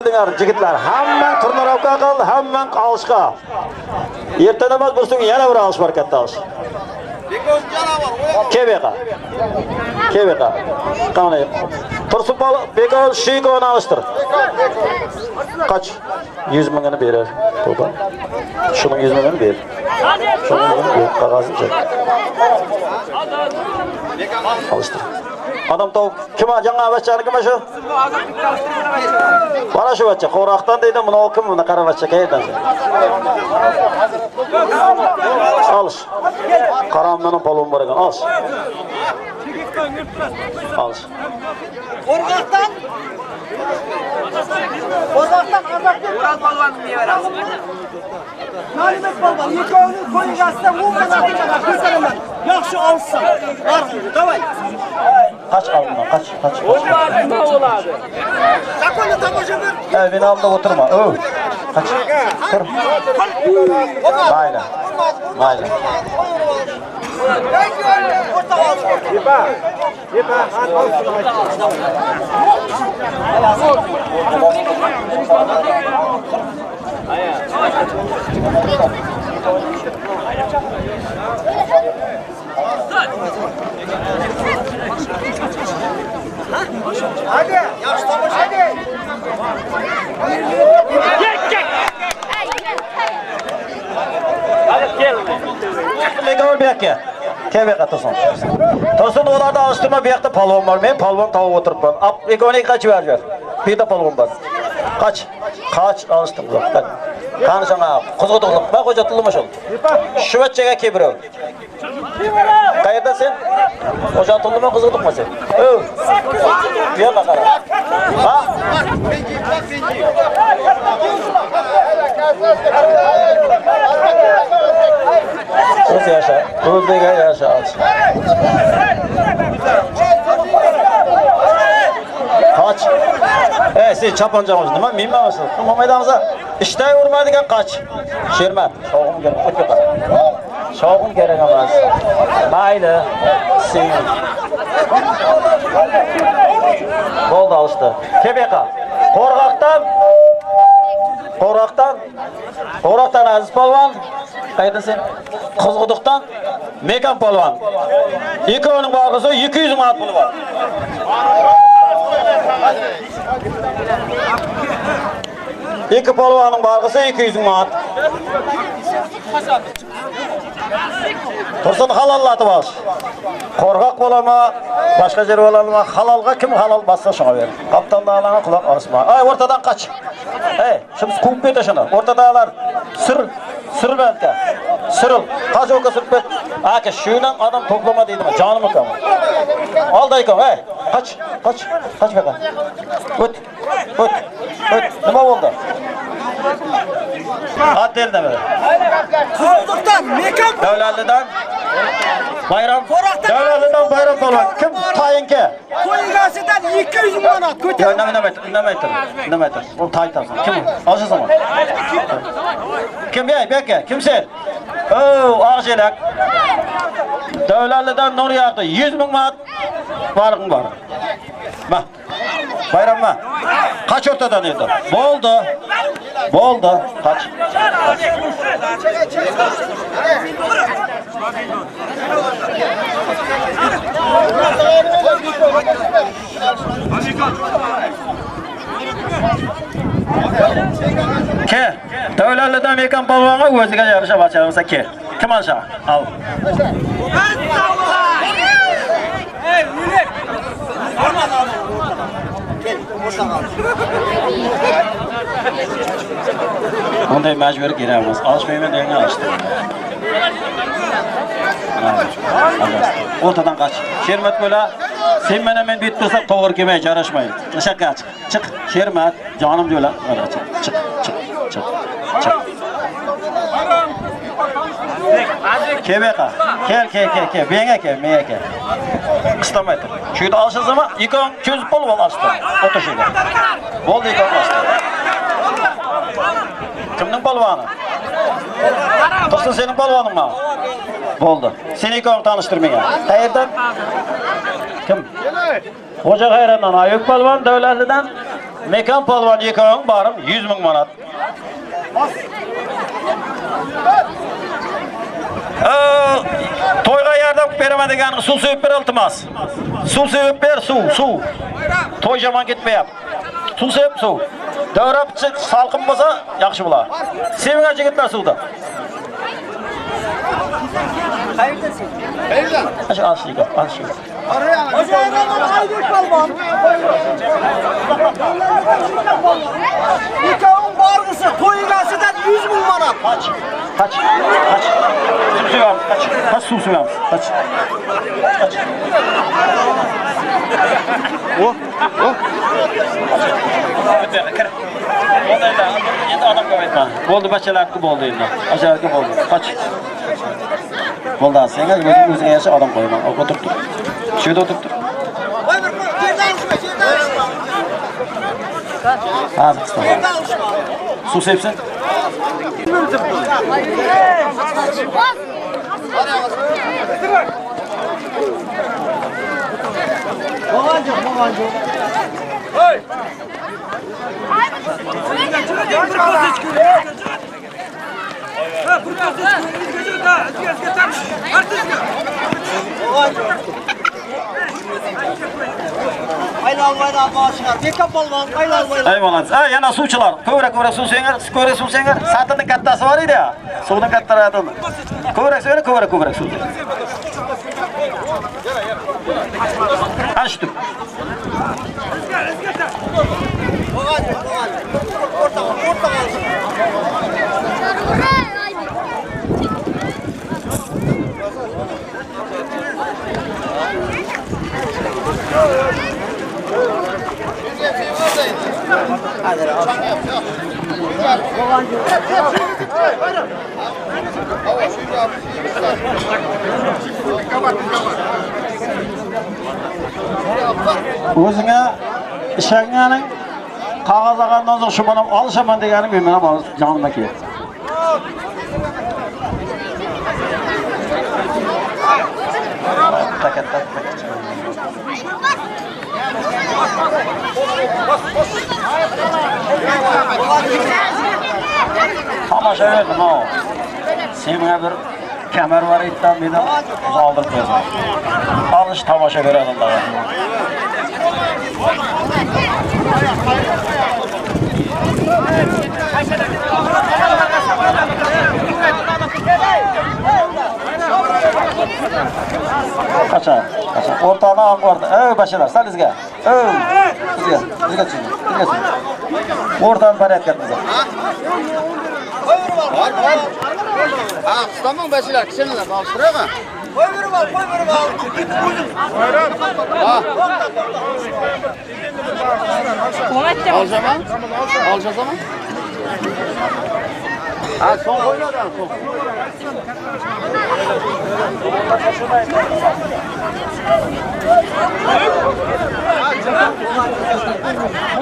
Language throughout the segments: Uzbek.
keldinglar jigitlar. Hamma turnarovka qil, hamma alışqa. Ertadan emas, bursun yana bir alış var katta alış. Kebeka. Kebeka. Qanday? Tursun bol Bekol Shikoni alıştır. Kaç? 100 mingini berer. To'g'ri. Şunun 100 mingini ber. Şunun 100 mingini ber. Qog'ozni çek. Alıştır. Adam tavuk kim жаңа бачаны kim şu? Bana şu bacha qo'raqdan deydi, buni kim buni qara bacha qayerdan? Alış. Qaramdan polvon bor ekan, alış. Alış. Qo'rqoqdan azab Murat polvonni beramiz. Ma'lumot polvon, ikkovini qo'yingasidan umuman aqlga ko'rsanaman. Yaxshi olsin. Davay. Kaç aldın? Kaç? Nima bo'ladi? Qaqoni tomoshabin. Beni aldı oturma. Kaç? Tur. Mayli. Mayli. Yepa. Hadi, yaxshi tomosha hadi. Bekol bekka. Kebeka to'sin. To'sin ularda alıştırma bir yoqda polvon bor. Men polvon tavib o'tiribman. Ekoni kaç ver. Bir de polvon bor. Kaç alıştım uzoqdan. Qani sana qo'zg'otiqliq. Ben qo'jatılma şol. Shuvachchaga kebirov. Qayerda sen? Qo'jatılma qo'zg'otiqma sen. Bu yoqqa qara. Ha? O'z yaşa. O'zbega yaşa. Kaç. Sen çapancağımız nima? Men emasman. Mo'maydamsa ishtay urmadigan qaç. Shermat, sog'im kerak. O'tga qara. Sog'im kerak emas. Mayli. Sen. Bo'ldi alıştı. Kebeka. Qo'rqoqdan Aziz polvon. Qayerda sen? Qozg'uduqdan Mekan polvon. Ikkovining bag'risi 200 manat puli bor. İki polvonning bag'risi 200 manat. Tursun halollatib ol. Qo'rqoq bo'lama, boshqa yer bo'ladimi? Halolga kim halol bassa shunga ber. Qoptondalarga quloq osma. O'rtadan qoch. Şimdi quvib ket shuni. O'rtadalar sir belki. Sırıl. Kaç oka sürüp et. Aka şuydan adam toplama dedim. Canım okam. Al dayıkam. Kaç beka. Öt. Nima oldu? At del deme. Qo'rqoqdan Mekan Davlatlidan bayram. Davlatlidan bayram polvon. Kim tayinki? qo'ygasidan 200 manat ko'tar. Ya nima aytır. O taytarsın. Kim? Aziz zaman. Kim beka? Kim sen? Ağjelak. Davlatlidan nur yağdı. 100 ming manat vargın var. Bak. Bayram mı? Kaç ortadan edi? Boldu. Kaç? Ke. Davlatlidan Mekan polvonga o'ziga yarasha bachamasa ke. Kim alsa? Al. Onday mecbur giremiz. Alışmayayım diye alıştı. Ortadan kaç. Şermet böyle. Sen ben bit dursak toğır kemeye yarışmayın. Şaka çık. Şermet. Canım diyorlar. Çık. Kebeka. Gel. Meye gel. Kıstamaydı. Şuyda alışın zaman yıkan çözüp bol açtı. Otur şöyle. Bol yıkan açtı. Kimnin polvonu? Tursun senin polvonun mu? Boldu. Seni yıkan tanıştırmaya. Hayırdan? Kim? Hoca Hayran'dan Ayık polvon, Davlatlidan Mekan polvon yekoving borim 100 ming manat. To'yga yordam beraman deganing suv sevib ber iltimos. Suv sevib ber, suv. To'y jamon ketmayapti. Suv sevib suv. Davrab chiq salqin bo'lsa yaxshi bo'lar. Sevingan yigitlar suvda. Qayerdan? Aşağı aşağı. Aydın palvan. Nikahın bargısı toygasıdan 100 bin manat. Kaç. Su suyam. Kaç su suyam. Kaç. Oh. Endi adam ko'rmayman. Bo'ldi bachalarni bo'ldi endi. Ajarga bo'ldi. Qoch. Bo'ldi, senga o'zingga yarasha odam qo'yaman. O'tirib tur. Shu yerda o'tirib tur. Voy bir yerdan ushma. Hozir qisqa. Suv sepsin. Moğancı. Hey! Aylan başına. Bekap balvan. Aylan. Eyvallah. Ha, yana suvchilar. Ko'vrak suv sengar. Satirning kattasi bor edi ya. Suvning kattalari. Ko'vrak suv. Açtım. Orta. O'zingga ishonganing qog'oz olgandan so'ng shu bilan olishaman deganim men ham jonimga keldi. Katta. Tomosha berdim o. Sen bana bir kemer var ittan dedim. Aldım ko'zim. Alış tomosha beradi Alloh. Kaçar. Ortadan ağırdı. Başlar, salizga. Bizga chiqing. O'rtadan borayotganmiz. Tamam başlar, kişiler alıştırma. Koy bir bal. Alacağız ama. Ha, son oynadan son.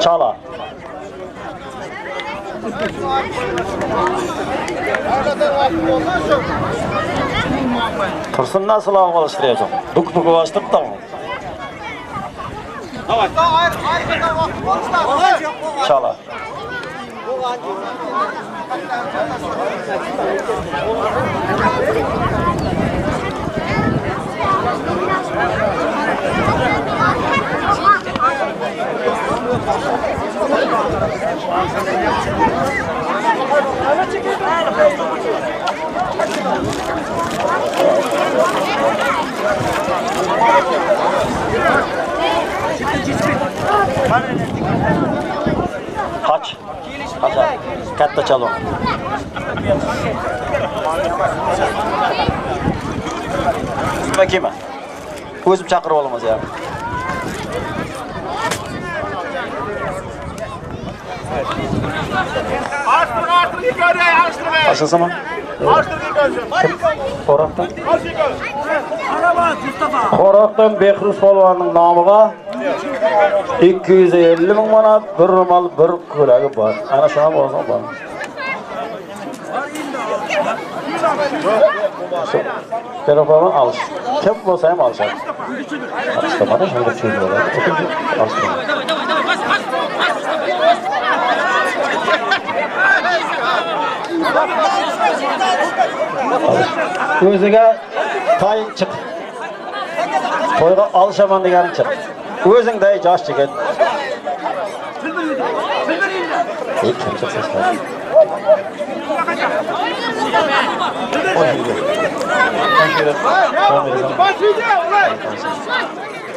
Çala. Tursun nasıl alıştıracağım? Duk bastık da mı? Çala. Kaç? Katta çalon. Kime? O'zim chaqirib olamiz ya. Başlasana. Xo'roqdan. Xo'roqdan Behruz polvonning nomiga 250 ming manat, bir ro'mol, bir ko'ylagi bor. Ana shuna bo'lsa bor. Telefonu al. Kim bo'lsa ham olishadi. Mana shunday cho'zib oladi. Özüge tayın çık. Toyga alışaman degenin çık. Özün de jaş jigit. Çok sesler.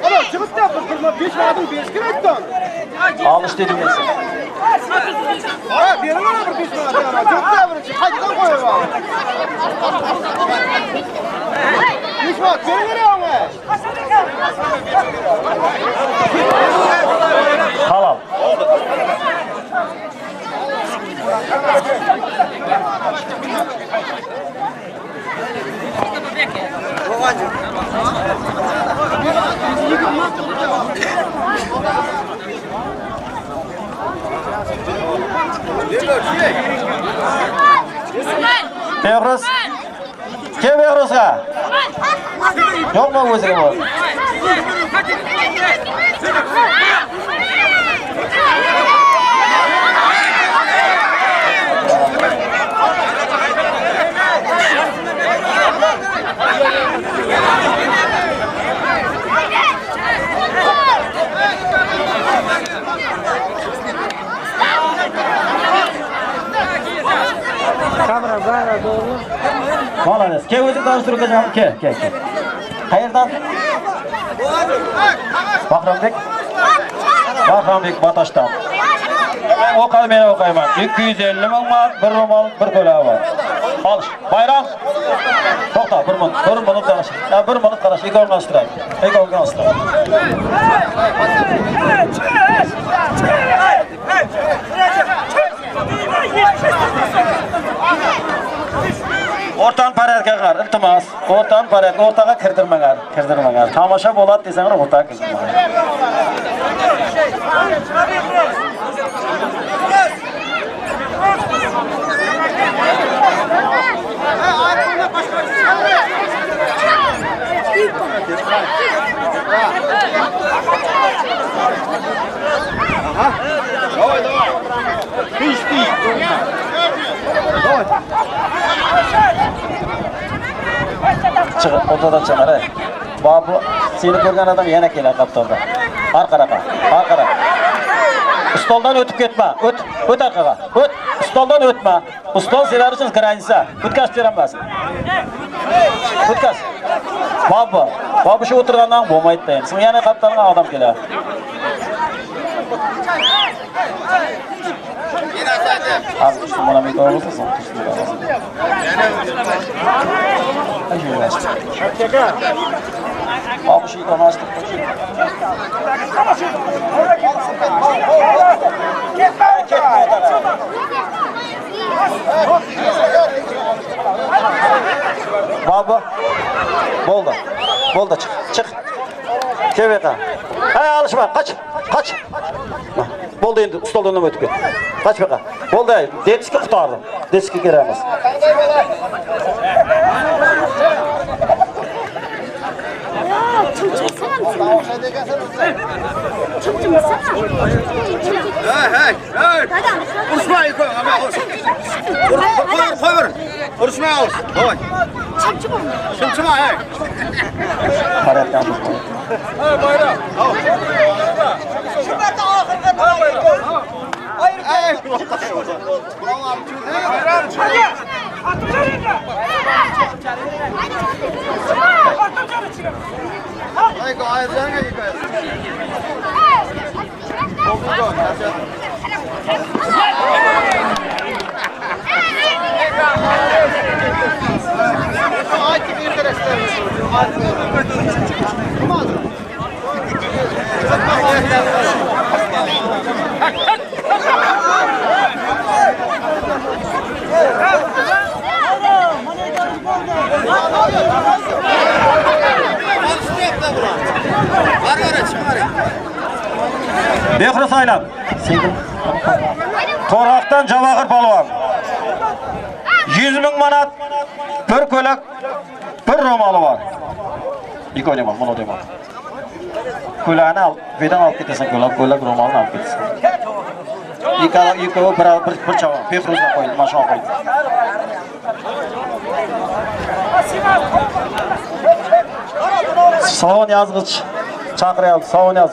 Adam çıkıp da fırma 5 adım 5 kere ettin. Alış dedim ben sana. Ha, bir yana bir 5 adım ama çok da bir haydi koy var. 5 bak, beni nereye ama? Halal. Behruz. Kim Behruz'a? Yok mu özüge bu? Kamera bana doğru. Молодец. Ke özü tanıştırıp geçelim. Ke. Hayırdan? Bahrambek Bataş'tan. Ben okuyman. 250 ming man, bir romal, bir köleği var. Alış. Bayram. To'xta, bir minut qarash. Ya bir minut qarash, ikkovini alıştırayım. Ortadan paretga qar, iltimos. Ortadan paretga, o'rtaga kirdirmagan. Tomosha bo'ladi desanglar o'rtaga kirdirmagan. Çıkıp odadan çıkar. Bu seni görgen adam yana kelar kaptanda. Arkaraqa. Stoldan ötüp ketme. Öt arkaga. Stoldan ötme. Stol sever için granisa. Ötkaz veremez. Ötkaz. Babu şu oturgandan bolmaydı deyin. Sen yana kaptanına adam kelar. Az düştüm bana bir doğru olursa son düştüm. Babu şeyi konuştuk. Babu. Bolda çık. Keveka. Hay alışma kaç. Boldu endi stoldan ötüp ket. Kaç beka. Boldu. Detski qutardı. Detski giremiz. Hey. Uruşmayı koy ama. Koy ver. Uruşmayı al. Davay. Çımçıma hey. Paret yapmış. Bayram. Şurada ahırda bayram. Hayır. Behruz Aylan. Toraqdan Javohir Palvon. 100 ming manat, bir ko'ylak, bir ro'moli bor. İki oynayman, bunu oynayman. Ko'ylakni al, vedan olib ketasan, ko'ylak ro'molini olib ketasan. İkovi bir chavan, Behruzga qo'ydi, mashina qo'ydi. Savun yazgıç. Çakırayalım, savun yaz.